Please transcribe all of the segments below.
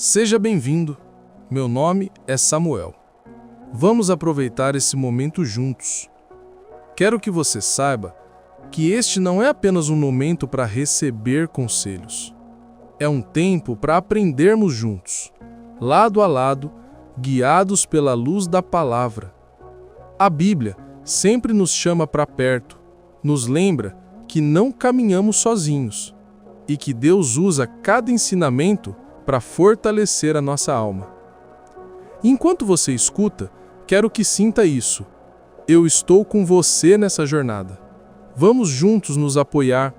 Seja bem-vindo. Meu nome é Samuel. Vamos aproveitar esse momento juntos. Quero que você saiba que este não é apenas um momento para receber conselhos. É um tempo para aprendermos juntos, lado a lado, guiados pela luz da palavra. A Bíblia sempre nos chama para perto, nos lembra que não caminhamos sozinhos e que Deus usa cada ensinamento para fortalecer a nossa alma. Enquanto você escuta, quero que sinta isso. Eu estou com você nessa jornada. Vamos juntos nos apoiar,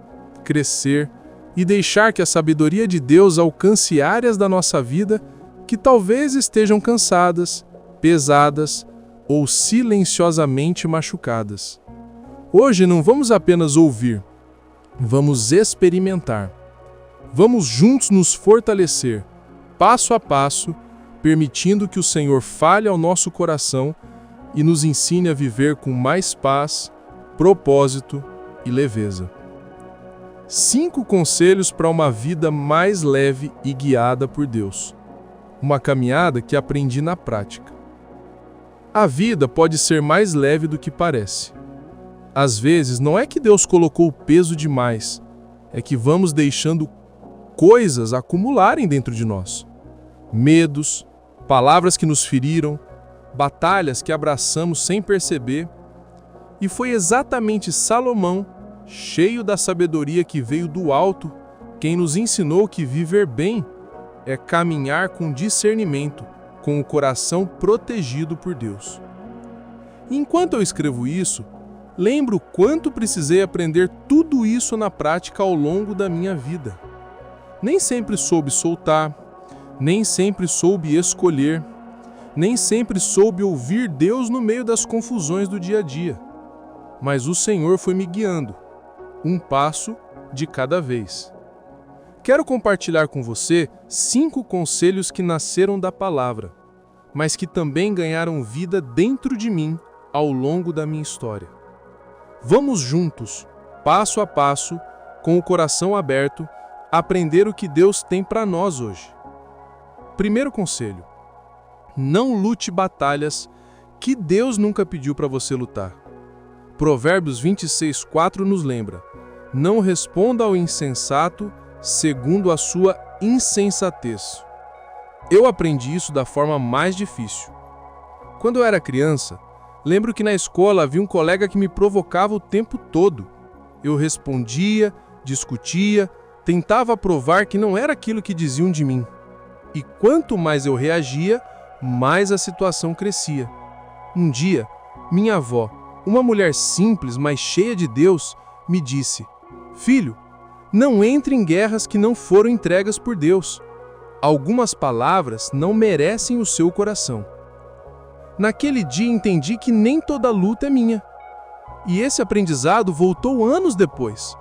crescer e deixar que a sabedoria de Deus alcance áreas da nossa vida que talvez estejam cansadas, pesadas ou silenciosamente machucadas. Hoje não vamos apenas ouvir, vamos experimentar. Vamos juntos nos fortalecer, passo a passo, permitindo que o Senhor fale ao nosso coração e nos ensine a viver com mais paz, propósito e leveza. 5 conselhos para uma vida mais leve e guiada por Deus. Uma caminhada que aprendi na prática. A vida pode ser mais leve do que parece. Às vezes, não é que Deus colocou peso demais, é que vamos deixando coisas acumularem dentro de nós. Medos, palavras que nos feriram, batalhas que abraçamos sem perceber. E foi exatamente Salomão, cheio da sabedoria que veio do alto, quem nos ensinou que viver bem é caminhar com discernimento, com o coração protegido por Deus. Enquanto eu escrevo isso, lembro o quanto precisei aprender tudo isso na prática ao longo da minha vida. Nem sempre soube soltar, nem sempre soube escolher, nem sempre soube ouvir Deus no meio das confusões do dia a dia. Mas o Senhor foi me guiando, um passo de cada vez. Quero compartilhar com você 5 conselhos que nasceram da palavra, mas que também ganharam vida dentro de mim ao longo da minha história. Vamos juntos, passo a passo, com o coração aberto, aprender o que Deus tem para nós hoje. Primeiro conselho: não lute batalhas que Deus nunca pediu para você lutar. Provérbios 26:4 nos lembra: não responda ao insensato segundo a sua insensatez. Eu aprendi isso da forma mais difícil. Quando eu era criança, lembro que na escola havia um colega que me provocava o tempo todo. Eu respondia, discutia, tentava provar que não era aquilo que diziam de mim. E quanto mais eu reagia, mais a situação crescia. Um dia, minha avó, uma mulher simples, mas cheia de Deus, me disse: filho, não entre em guerras que não foram entregas por Deus. Algumas palavras não merecem o seu coração. Naquele dia entendi que nem toda luta é minha. E esse aprendizado voltou anos depois,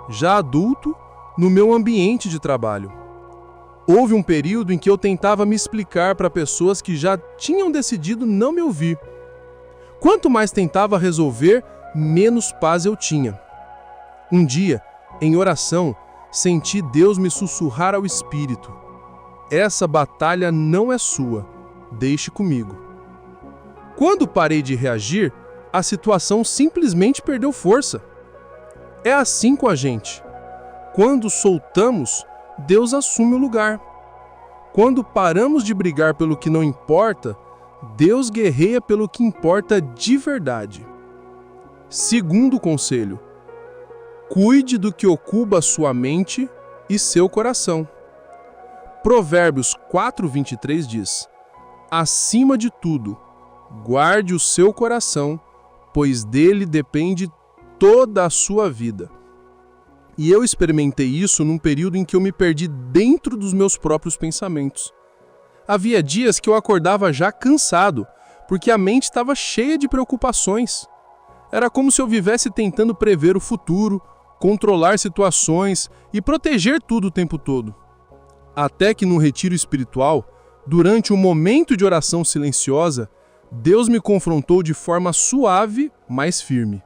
já adulto, no meu ambiente de trabalho. Houve um período em que eu tentava me explicar para pessoas que já tinham decidido não me ouvir. Quanto mais tentava resolver, menos paz eu tinha. Um dia, em oração, senti Deus me sussurrar ao espírito: essa batalha não é sua, deixe comigo. Quando parei de reagir, a situação simplesmente perdeu força. É assim com a gente. Quando soltamos, Deus assume o lugar. Quando paramos de brigar pelo que não importa, Deus guerreia pelo que importa de verdade. Segundo conselho: cuide do que ocupa sua mente e seu coração. Provérbios 4:23 diz: acima de tudo, guarde o seu coração, pois dele depende toda a sua vida. E eu experimentei isso num período em que eu me perdi dentro dos meus próprios pensamentos. Havia dias que eu acordava já cansado, porque a mente estava cheia de preocupações. Era como se eu vivesse tentando prever o futuro, controlar situações e proteger tudo o tempo todo. Até que num retiro espiritual, durante um momento de oração silenciosa, Deus me confrontou de forma suave, mas firme.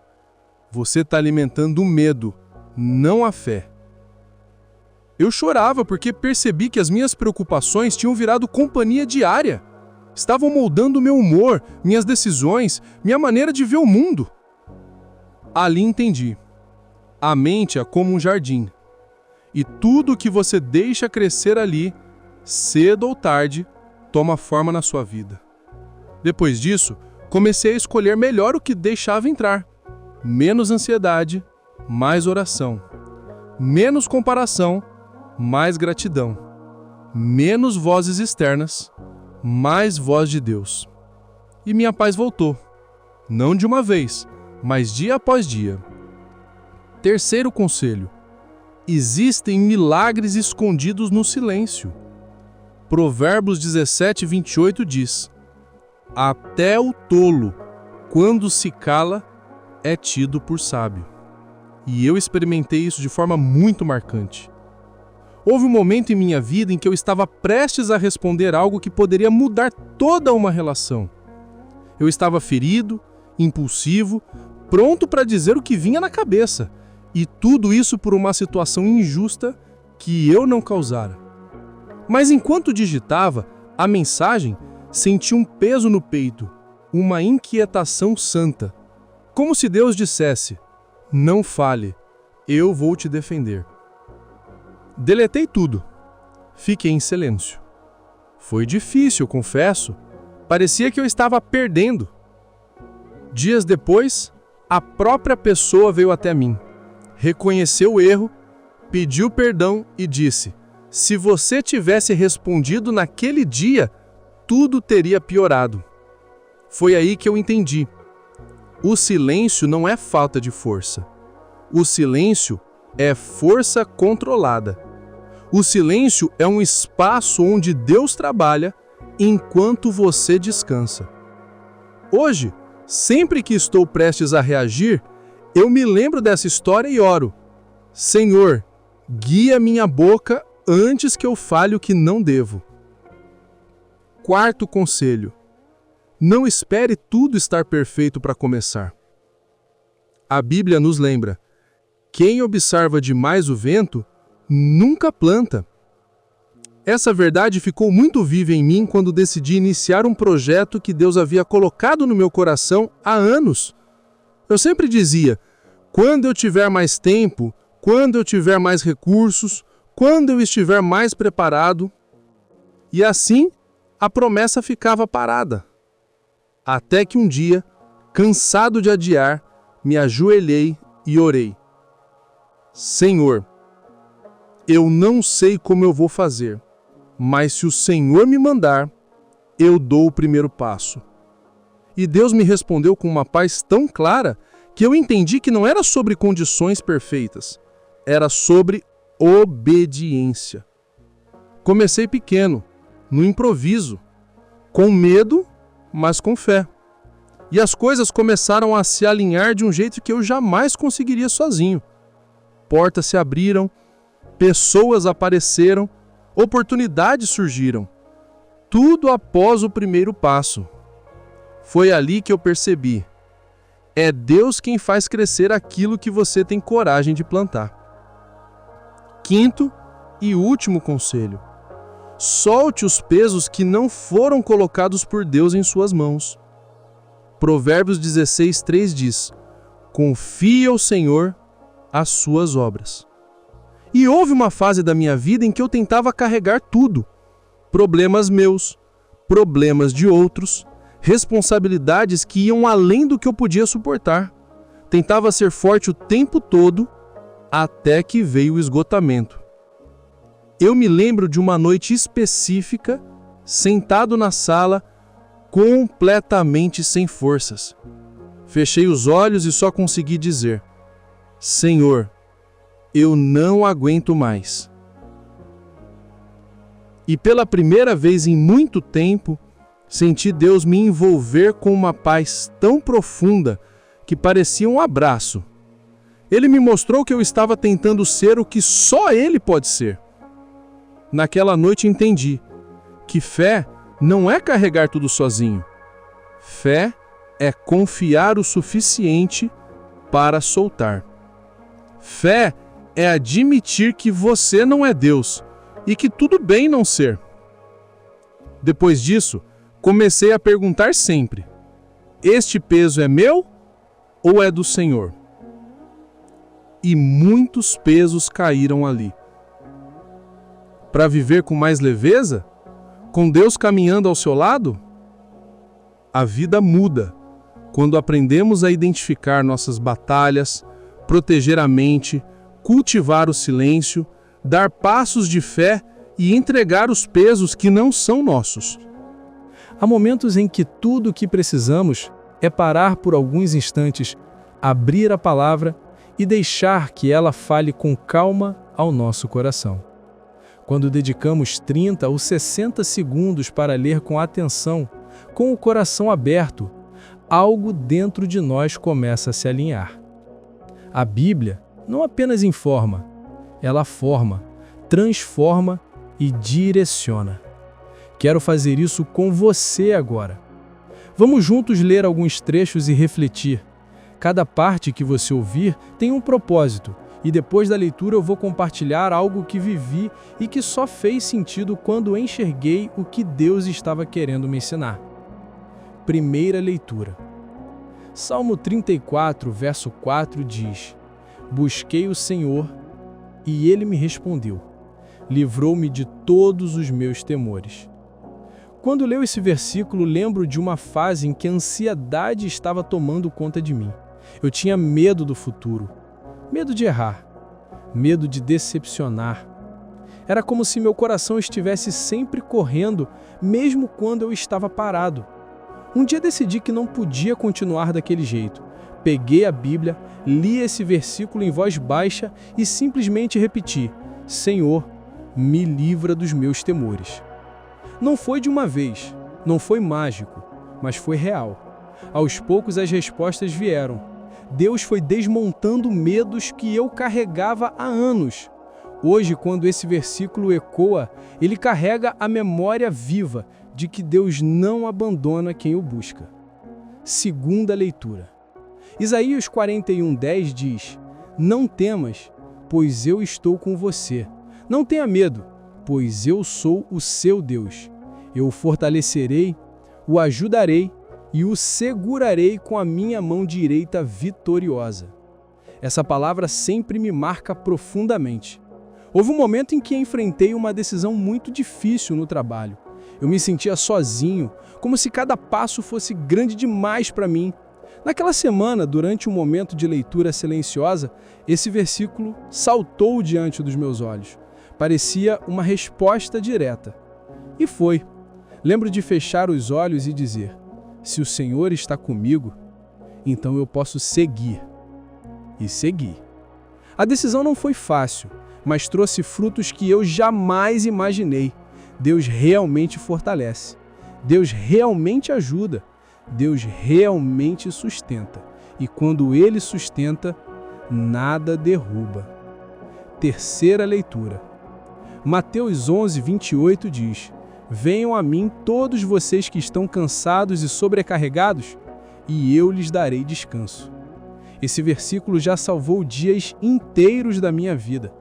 Você está alimentando o medo, não a fé. Eu chorava porque percebi que as minhas preocupações tinham virado companhia diária. Estavam moldando meu humor, minhas decisões, minha maneira de ver o mundo. Ali entendi. A mente é como um jardim. E tudo que você deixa crescer ali, cedo ou tarde, toma forma na sua vida. Depois disso, comecei a escolher melhor o que deixava entrar. Menos ansiedade, mais oração. Menos comparação, mais gratidão. Menos vozes externas, mais voz de Deus. E minha paz voltou. Não de uma vez, mas dia após dia. Terceiro conselho. Existem milagres escondidos no silêncio. Provérbios 17, 28 diz: até o tolo, quando se cala, é tido por sábio. E eu experimentei isso de forma muito marcante. Houve um momento em minha vida em que eu estava prestes a responder algo que poderia mudar toda uma relação. Eu estava ferido, impulsivo, pronto para dizer o que vinha na cabeça. E tudo isso por uma situação injusta que eu não causara. Mas enquanto digitava a mensagem, senti um peso no peito, uma inquietação santa. Como se Deus dissesse: não fale, eu vou te defender. Deletei tudo. Fiquei em silêncio. Foi difícil, confesso. Parecia que eu estava perdendo. Dias depois, a própria pessoa veio até mim. Reconheceu o erro, pediu perdão e disse: se você tivesse respondido naquele dia, tudo teria piorado. Foi aí que eu entendi. O silêncio não é falta de força. O silêncio é força controlada. O silêncio é um espaço onde Deus trabalha enquanto você descansa. Hoje, sempre que estou prestes a reagir, eu me lembro dessa história e oro: Senhor, guia minha boca antes que eu fale o que não devo. Quarto conselho. Não espere tudo estar perfeito para começar. A Bíblia nos lembra: quem observa demais o vento, nunca planta. Essa verdade ficou muito viva em mim quando decidi iniciar um projeto que Deus havia colocado no meu coração há anos. Eu sempre dizia: quando eu tiver mais tempo, quando eu tiver mais recursos, quando eu estiver mais preparado. E assim, a promessa ficava parada. Até que um dia, cansado de adiar, me ajoelhei e orei: Senhor, eu não sei como eu vou fazer, mas se o Senhor me mandar, eu dou o primeiro passo. E Deus me respondeu com uma paz tão clara que eu entendi que não era sobre condições perfeitas, era sobre obediência. Comecei pequeno, no improviso, com medo, mas com fé. E as coisas começaram a se alinhar de um jeito que eu jamais conseguiria sozinho. Portas se abriram, pessoas apareceram, oportunidades surgiram. Tudo após o primeiro passo. Foi ali que eu percebi: é Deus quem faz crescer aquilo que você tem coragem de plantar. Quinto e último conselho: solte os pesos que não foram colocados por Deus em suas mãos. Provérbios 16, 3 diz: confie ao Senhor as suas obras. E houve uma fase da minha vida em que eu tentava carregar tudo: problemas meus, problemas de outros, responsabilidades que iam além do que eu podia suportar. Tentava ser forte o tempo todo, até que veio o esgotamento. Eu me lembro de uma noite específica, sentado na sala, completamente sem forças. Fechei os olhos e só consegui dizer: Senhor, eu não aguento mais. E pela primeira vez em muito tempo, senti Deus me envolver com uma paz tão profunda que parecia um abraço. Ele me mostrou que eu estava tentando ser o que só Ele pode ser. Naquela noite entendi que fé não é carregar tudo sozinho. Fé é confiar o suficiente para soltar. Fé é admitir que você não é Deus e que tudo bem não ser. Depois disso, comecei a perguntar sempre: este peso é meu ou é do Senhor? E muitos pesos caíram ali. Para viver com mais leveza? Com Deus caminhando ao seu lado? A vida muda quando aprendemos a identificar nossas batalhas, proteger a mente, cultivar o silêncio, dar passos de fé e entregar os pesos que não são nossos. Há momentos em que tudo o que precisamos é parar por alguns instantes, abrir a palavra e deixar que ela fale com calma ao nosso coração. Quando dedicamos 30 ou 60 segundos para ler com atenção, com o coração aberto, algo dentro de nós começa a se alinhar. A Bíblia não apenas informa, ela forma, transforma e direciona. Quero fazer isso com você agora. Vamos juntos ler alguns trechos e refletir. Cada parte que você ouvir tem um propósito, e depois da leitura eu vou compartilhar algo que vivi e que só fez sentido quando enxerguei o que Deus estava querendo me ensinar. Primeira leitura. Salmo 34, verso 4 diz: Busquei o Senhor, e Ele me respondeu. Livrou-me de todos os meus temores. Quando leio esse versículo, lembro de uma fase em que a ansiedade estava tomando conta de mim. Eu tinha medo do futuro, medo de errar, medo de decepcionar. Era como se meu coração estivesse sempre correndo, mesmo quando eu estava parado. Um dia decidi que não podia continuar daquele jeito. Peguei a Bíblia, li esse versículo em voz baixa e simplesmente repeti: Senhor, me livra dos meus temores. Não foi de uma vez, não foi mágico, mas foi real. Aos poucos as respostas vieram. Deus foi desmontando medos que eu carregava há anos. Hoje, quando esse versículo ecoa, ele carrega a memória viva de que Deus não abandona quem o busca. Segunda leitura. Isaías 41:10 diz: Não temas, pois eu estou com você. Não tenha medo, pois eu sou o seu Deus. Eu o fortalecerei, o ajudarei e o segurarei com a minha mão direita vitoriosa. Essa palavra sempre me marca profundamente. Houve um momento em que enfrentei uma decisão muito difícil no trabalho. Eu me sentia sozinho, como se cada passo fosse grande demais para mim. Naquela semana, durante um momento de leitura silenciosa, esse versículo saltou diante dos meus olhos. Parecia uma resposta direta. E foi. Lembro de fechar os olhos e dizer: se o Senhor está comigo, então eu posso seguir. E segui. A decisão não foi fácil, mas trouxe frutos que eu jamais imaginei. Deus realmente fortalece. Deus realmente ajuda. Deus realmente sustenta. E quando Ele sustenta, nada derruba. Terceira leitura. Mateus 11:28 diz: Venham a mim todos vocês que estão cansados e sobrecarregados, e eu lhes darei descanso. Esse versículo já salvou dias inteiros da minha vida.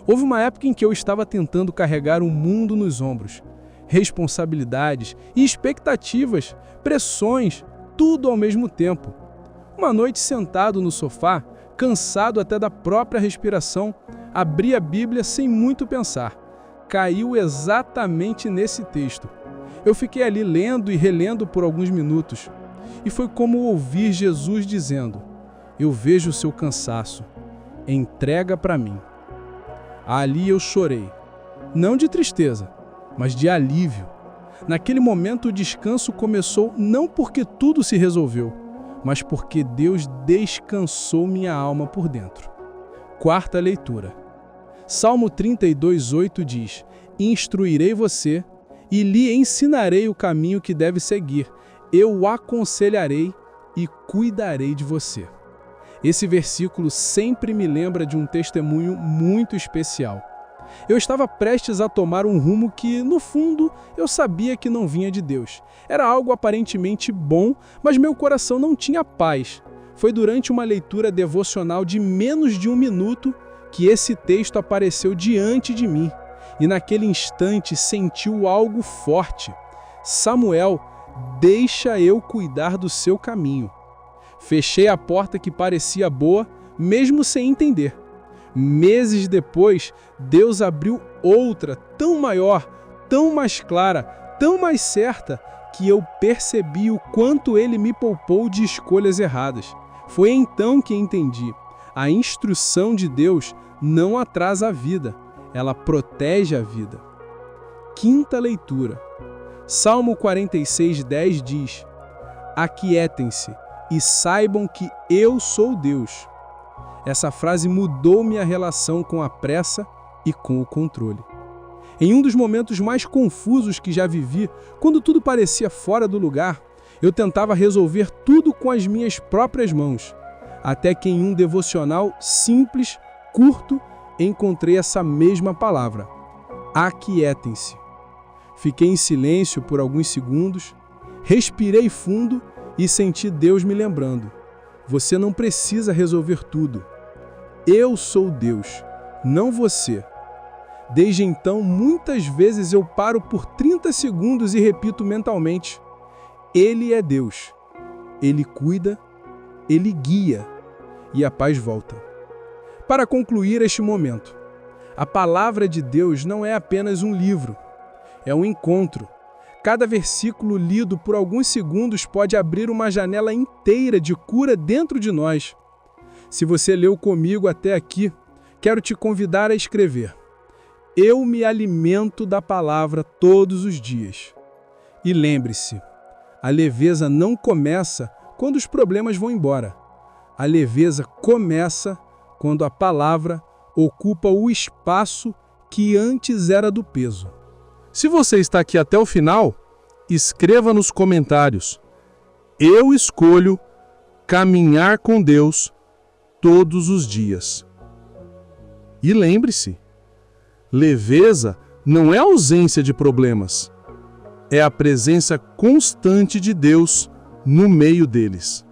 Houve uma época em que eu estava tentando carregar o mundo nos ombros. Responsabilidades e expectativas, pressões, tudo ao mesmo tempo. Uma noite sentado no sofá, cansado até da própria respiração, abri a Bíblia sem muito pensar. Caiu exatamente nesse texto. Eu fiquei ali lendo e relendo por alguns minutos. E foi como ouvir Jesus dizendo: Eu vejo o seu cansaço. Entrega para mim. Ali eu chorei. Não de tristeza, mas de alívio. Naquele momento o descanso começou não porque tudo se resolveu, mas porque Deus descansou minha alma por dentro. Quarta leitura. Salmo 32:8 diz: Instruirei você e lhe ensinarei o caminho que deve seguir. Eu o aconselharei e cuidarei de você. Esse versículo sempre me lembra de um testemunho muito especial. Eu estava prestes a tomar um rumo que, no fundo, eu sabia que não vinha de Deus. Era algo aparentemente bom, mas meu coração não tinha paz. Foi durante uma leitura devocional de menos de um minuto que esse texto apareceu diante de mim, e naquele instante sentiu algo forte. Samuel, deixa eu cuidar do seu caminho. Fechei a porta que parecia boa, mesmo sem entender. Meses depois, Deus abriu outra, tão maior, tão mais clara, tão mais certa, que eu percebi o quanto Ele me poupou de escolhas erradas. Foi então que entendi. A instrução de Deus não atrasa a vida, ela protege a vida. Quinta leitura. Salmo 46:10 diz: Aquietem-se e saibam que eu sou Deus. Essa frase mudou minha relação com a pressa e com o controle. Em um dos momentos mais confusos que já vivi, quando tudo parecia fora do lugar, eu tentava resolver tudo com as minhas próprias mãos. Até que em um devocional simples, curto, encontrei essa mesma palavra: aquietem-se. Fiquei em silêncio por alguns segundos, respirei fundo e senti Deus me lembrando: você não precisa resolver tudo. Eu sou Deus, não você. Desde então, muitas vezes eu paro por 30 segundos e repito mentalmente: Ele é Deus. Ele cuida, Ele guia, e a paz volta. Para concluir este momento, a palavra de Deus não é apenas um livro, é um encontro. Cada versículo lido por alguns segundos pode abrir uma janela inteira de cura dentro de nós. Se você leu comigo até aqui, quero te convidar a escrever: eu me alimento da palavra todos os dias. E lembre-se, a leveza não começa quando os problemas vão embora. A leveza começa quando a palavra ocupa o espaço que antes era do peso. Se você está aqui até o final, escreva nos comentários: eu escolho caminhar com Deus todos os dias. E lembre-se, leveza não é ausência de problemas, é a presença constante de Deus no meio deles.